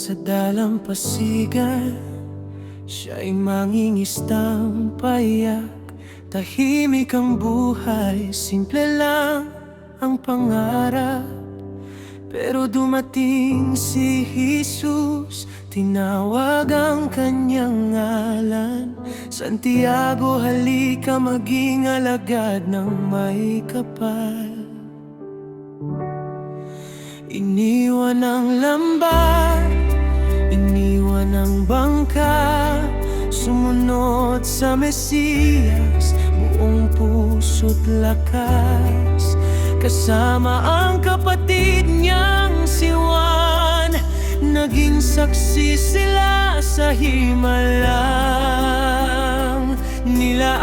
Sa dalampasigan, siya'y mangingistang payak. Tahimik ang buhay, simple lang ang pangarap. Pero dumating si Jesus, tinawag ang kanyang ngalan. Santiago, halika maging alagad ng may kapal. Iniwan ang lambat, iniwan ang bangka, sumunod sa Mesiyas, buong puso't lakas. Kasama ang kapatid niyang si Juan, naging saksi sila sa himalang nilaan.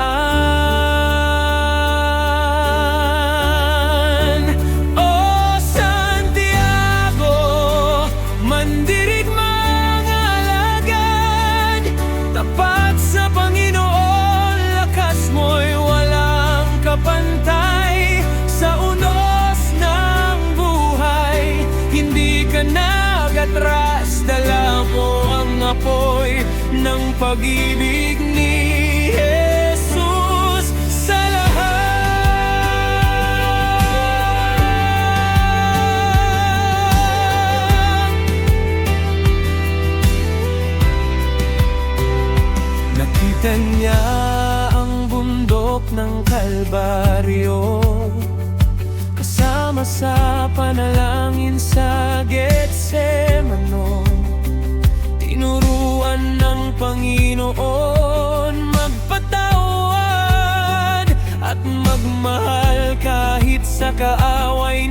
O Santiago, mandirigmang alagad, tapat sa Panginoon, lakas mo'y walang kapantay. Sa unos ng buhay, hindi ka nagatras, dala mo ang apoy ng pag-ibig ni Jesus sa lahat. Nakita niya ang bundok ng Kalbaryo, kasama sa panalangin sa Getsemano. Tinuruan ng Panginoon magpatawad at magmahal kahit sa kaaway